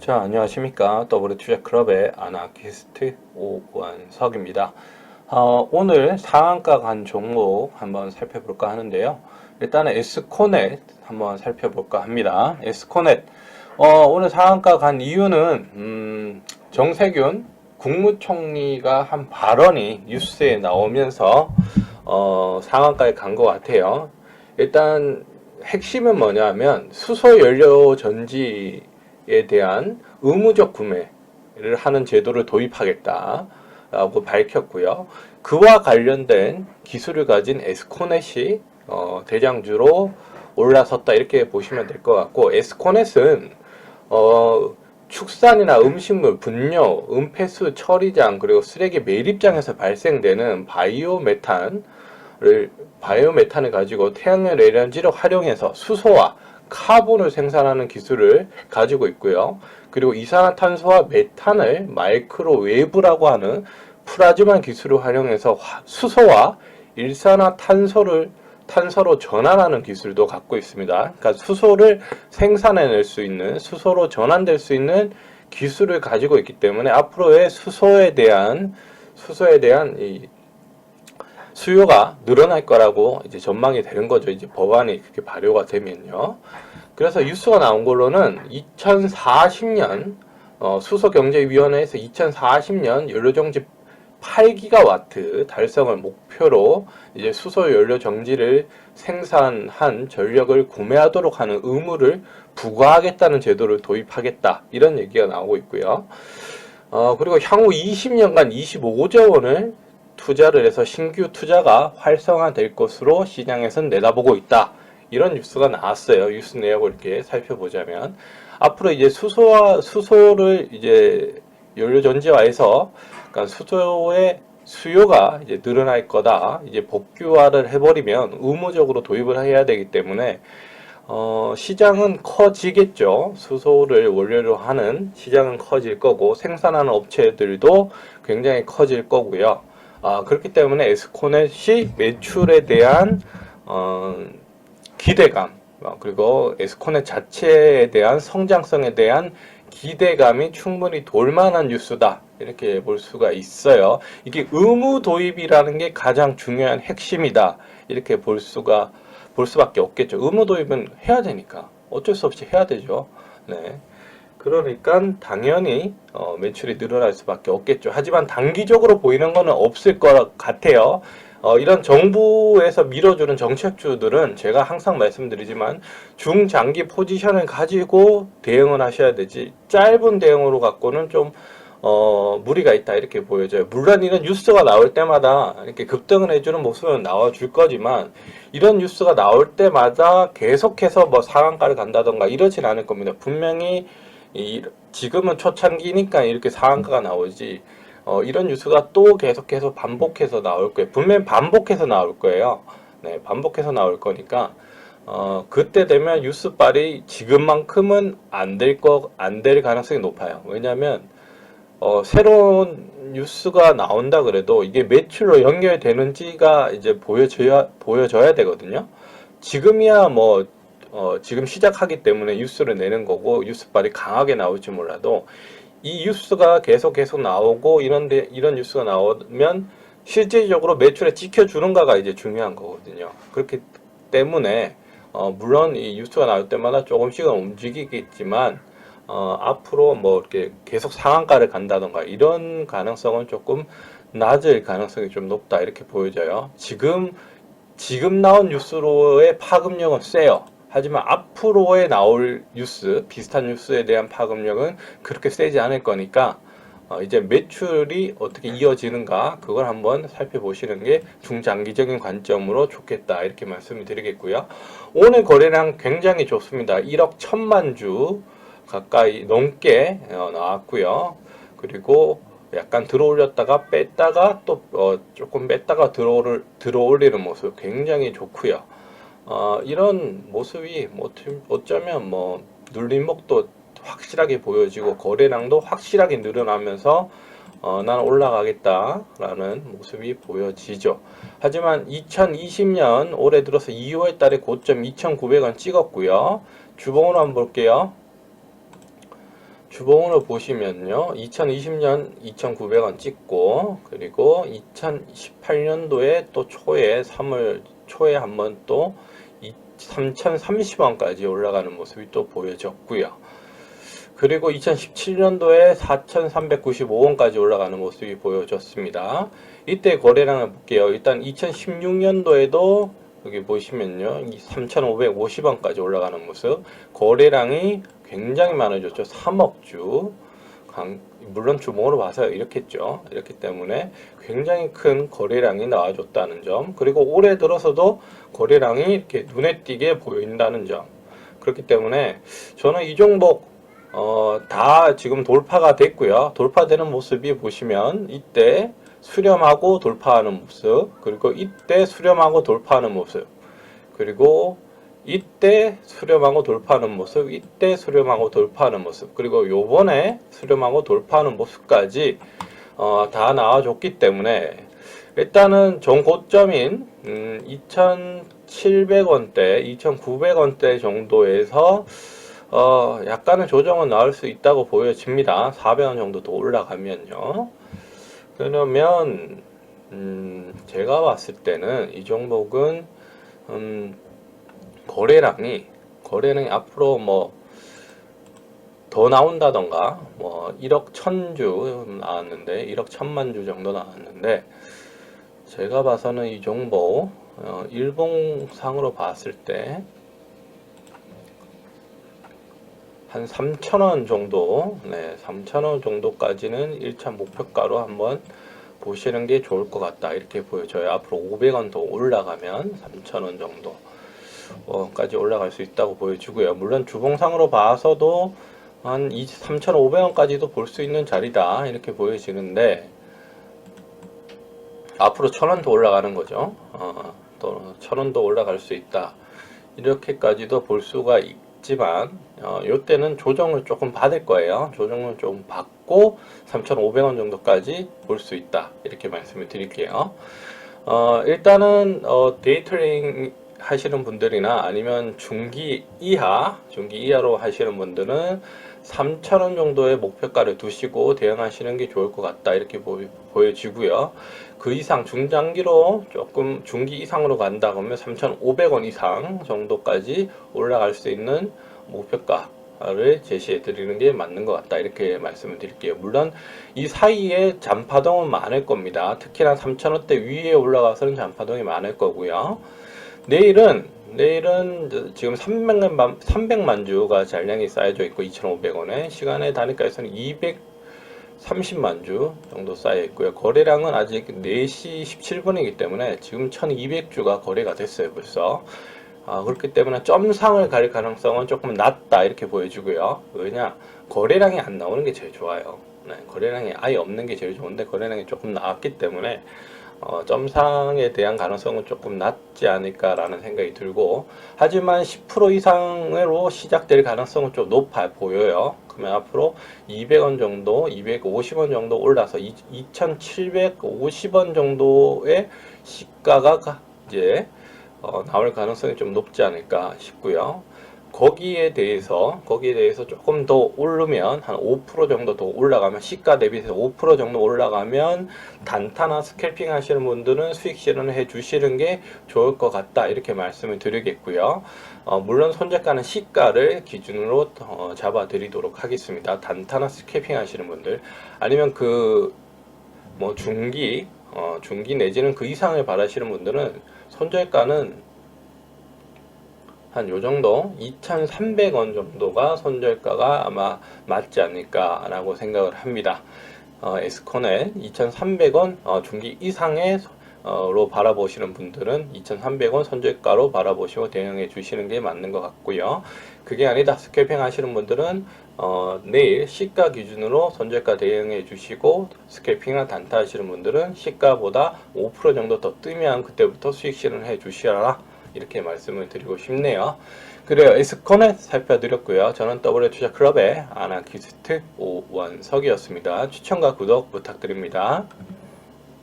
자, 안녕하십니까. 더블투자클럽의 아나키스트 오원석입니다. 오늘 상한가 간 종목 한번 살펴볼까 하는데요. 일단은 에스코넷 한번 살펴볼까 합니다. 에스코넷 오늘 상한가 간 이유는 정세균 국무총리가 한 발언이 뉴스에 나오면서 상한가에 간 것 같아요. 일단 핵심은 뭐냐면 수소연료 전지에 대한 의무적 구매를 하는 제도를 도입하겠다라고 밝혔고요. 그와 관련된 기술을 가진 에스코넷이 대장주로 올라섰다 이렇게 보시면 될 것 같고, 에스코넷은 축산이나 음식물, 분뇨, 은폐수 처리장, 그리고 쓰레기 매립장에서 발생되는 바이오메탄을 가지고 태양열 에너지를 활용해서 수소와 카본을 생산하는 기술을 가지고 있고요. 그리고 이산화탄소와 메탄을 마이크로웨이브라고 하는 플라즈마 기술을 활용해서 수소와 탄소로 전환하는 기술도 갖고 있습니다. 그러니까 수소를 생산해낼 수 있는, 수소로 전환될 수 있는 기술을 가지고 있기 때문에 앞으로의 수소에 대한 이 수요가 늘어날 거라고 이제 전망이 되는 거죠. 이제 법안이 그렇게 발효가 되면요. 그래서 뉴스가 나온 걸로는 2040년 수소경제위원회에서 2040년 연료정지 8기가와트 달성을 목표로 이제 수소연료 정지를 생산한 전력을 구매하도록 하는 의무를 부과하겠다는 제도를 도입하겠다, 이런 얘기가 나오고 있고요. 그리고 향후 20년간 25조 원을 투자를 해서 신규 투자가 활성화될 것으로 시장에서는 내다보고 있다, 이런 뉴스가 나왔어요. 뉴스 내역을 이렇게 살펴보자면 앞으로 이제 수소를 이제 연료 전지화해서, 그러니까 수소의 수요가 이제 늘어날 거다. 이제 법규화를 해버리면 의무적으로 도입을 해야 되기 때문에 시장은 커지겠죠. 수소를 원료로 하는 시장은 커질 거고, 생산하는 업체들도 굉장히 커질 거고요. 그렇기 때문에 에스코넷이 매출에 대한 기대감, 그리고 에스코넷 자체에 대한 성장성에 대한 기대감이 충분히 돌만한 뉴스다, 이렇게 볼 수가 있어요. 이게 의무 도입이라는 게 가장 중요한 핵심이다, 이렇게 볼 수밖에 없겠죠. 의무 도입은 해야 되니까 어쩔 수 없이 해야 되죠. 네. 그러니까 당연히 매출이 늘어날 수밖에 없겠죠. 하지만 단기적으로 보이는 거는 없을 것 같아요. 이런 정부에서 밀어주는 정책주들은 제가 항상 말씀드리지만 중장기 포지션을 가지고 대응을 하셔야 되지, 짧은 대응으로 갖고는 좀 무리가 있다, 이렇게 보여져요. 물론 이런 뉴스가 나올 때마다 이렇게 급등을 해주는 모습은 나와줄 거지만, 이런 뉴스가 나올 때마다 계속해서 뭐 상한가를 간다던가 이러진 않을 겁니다. 분명히 지금은 초창기니까 이렇게 상한가가 나오지, 이런 뉴스가 또 계속해서 반복해서 나올 거예요. 분명히 반복해서 나올 거예요. 네, 반복해서 나올 거니까 그때 되면 뉴스빨이 지금만큼은 안 될 가능성이 높아요. 왜냐하면 새로운 뉴스가 나온다 그래도 이게 매출로 연결되는지가 이제 보여져야 되거든요. 지금이야 뭐 지금 시작하기 때문에 뉴스를 내는 거고, 뉴스빨이 강하게 나올지 몰라도 이 뉴스가 계속 나오고, 이런 뉴스가 나오면 실질적으로 매출에 찍혀주는가가 이제 중요한 거거든요. 그렇기 때문에 물론 이 뉴스가 나올 때마다 조금씩은 움직이겠지만 앞으로 뭐 이렇게 계속 상한가를 간다던가 이런 가능성은 조금 낮을 가능성이 좀 높다, 이렇게 보여져요. 지금 나온 뉴스로의 파급력은 세요. 하지만 앞으로에 나올 뉴스, 비슷한 뉴스에 대한 파급력은 그렇게 세지 않을 거니까 이제 매출이 어떻게 이어지는가, 그걸 한번 살펴보시는 게 중장기적인 관점으로 좋겠다, 이렇게 말씀을 드리겠고요. 오늘 거래량 굉장히 좋습니다. 1억 1천만 주 가까이 넘게 나왔고요. 그리고 약간 들어올렸다가 뺐다가 또 조금 뺐다가 들어올리는 모습 굉장히 좋고요. 이런 모습이 뭐 어쩌면 뭐 눌림목도 확실하게 보여지고 거래량도 확실하게 늘어나면서 나는 올라가겠다라는 모습이 보여지죠. 하지만 2020년 올해 들어서 2월 달에 고점 2,900원 찍었고요. 주봉으로 한번 볼게요. 주봉으로 보시면요. 2020년 2,900원 찍고, 그리고 2018년도에 또 초에 3월 초에 한번 또 3,030원까지 올라가는 모습이 또 보여졌고요. 그리고 2017년도에 4,395원까지 올라가는 모습이 보여졌습니다. 이때 거래량을 볼게요. 일단 2016년도에도 여기 보시면요. 3,550원까지 올라가는 모습. 거래량이 굉장히 많아졌죠. 3억 주. 물론 주봉으로 봐서 이렇겠죠. 이렇기 때문에 굉장히 큰 거래량이 나와줬다는 점. 그리고 올해 들어서도 거래량이 이렇게 눈에 띄게 보인다는 점. 그렇기 때문에 저는 이 종목 다 지금 돌파가 됐고요. 돌파되는 모습이 보시면 이때 수렴하고 돌파하는 모습, 그리고 이때 수렴하고 돌파하는 모습, 그리고 이때 수렴하고 돌파하는 모습, 이때 수렴하고 돌파하는 모습, 그리고 요번에 수렴하고 돌파하는 모습까지 다 나와줬기 때문에 일단은 전고점인 2,700원대, 2,900원대 정도에서 약간의 조정은 나올 수 있다고 보여집니다. 400원 정도 더 올라가면요. 그러면 제가 봤을 때는 이 종목은 거래량이 앞으로 뭐 더 나온다던가 뭐 1억 1000주 나왔는데 1억 1000만 주 정도 나왔는데 제가 봐서는 이 종목 일봉상으로 봤을 때 한 3,000원 정도, 3,000원 정도까지는 1차 목표가로 한번 보시는 게 좋을 것 같다. 이렇게 보여져요. 앞으로 500원 더 올라가면 3,000원 정도까지 올라갈 수 있다고 보여지고요. 물론 주봉상으로 봐서도 한 3,500원까지도 볼 수 있는 자리다. 이렇게 보여지는데, 앞으로 1,000원 더 올라가는 거죠. 또 1,000원 더 올라갈 수 있다. 이렇게까지도 볼 수가 있지만 이때는 조정을 조금 받을 거예요. 조정을 좀 받고 3,500원 정도까지 볼 수 있다. 이렇게 말씀을 드릴게요. 일단은 데이 트레이딩 하시는 분들이나 아니면 중기 이하로 하시는 분들은 3,000원 정도의 목표가를 두시고 대응하시는 게 좋을 것 같다. 이렇게 보여지고요. 그 이상 중장기로 조금 중기 이상으로 간다 그러면 3,500원 이상 정도까지 올라갈 수 있는 목표가를 제시해 드리는 게 맞는 것 같다. 이렇게 말씀을 드릴게요. 물론 이 사이에 잔파동은 많을 겁니다. 특히나 3,000원대 위에 올라가서는 잔파동이 많을 거고요. 내일은 지금 300만 주가 잔량이 쌓여져 있고 2,500원에 시간의 단위가에서는 230만 주 정도 쌓여 있고요. 거래량은 아직 4시 17분이기 때문에 지금 1,200주가 거래가 됐어요. 벌써. 그렇기 때문에 점상을 갈 가능성은 조금 낮다 이렇게 보여지고요. 왜냐? 거래량이 안 나오는 게 제일 좋아요. 거래량이 아예 없는 게 제일 좋은데 거래량이 조금 나왔기 때문에 점상에 대한 가능성은 조금 낮지 않을까라는 생각이 들고, 하지만 10% 이상으로 시작될 가능성은 좀 높아 보여요. 그러면 앞으로 200원 정도, 250원 정도 올라서 2,750원 정도의 시가가 이제 나올 가능성이 좀 높지 않을까 싶고요. 거기에 대해서 조금 더 오르면 한 5% 정도 더 올라가면, 시가 대비해서 5% 정도 올라가면 단타나 스캘핑 하시는 분들은 수익 실현을 해 주시는 게 좋을 것 같다. 이렇게 말씀을 드리겠고요. 물론 손절가는 시가를 기준으로 잡아 드리도록 하겠습니다. 단타나 스캘핑 하시는 분들, 아니면 뭐 중기 내지는 그 이상을 바라시는 분들은 손절가는 한 요 정도 2,300원 정도가 손절가가 아마 맞지 않을까라고 생각을 합니다. 에스코넷 2,300원 중기 이상의 로 바라보시는 분들은 2,300원 손절가로 바라보시고 대응해 주시는 게 맞는 것 같고요. 그게 아니다 스캘핑 하시는 분들은 내일 시가 기준으로 손절가 대응해 주시고, 스캘핑이나 단타 하시는 분들은 시가보다 5% 정도 더 뜨면 그때부터 수익 실현해 주시라. 이렇게 말씀을 드리고 싶네요. 그래요. 에스코넷 살펴드렸고요. 저는 W투자클럽의 아나키스트 오원석이었습니다. 추천과 구독 부탁드립니다.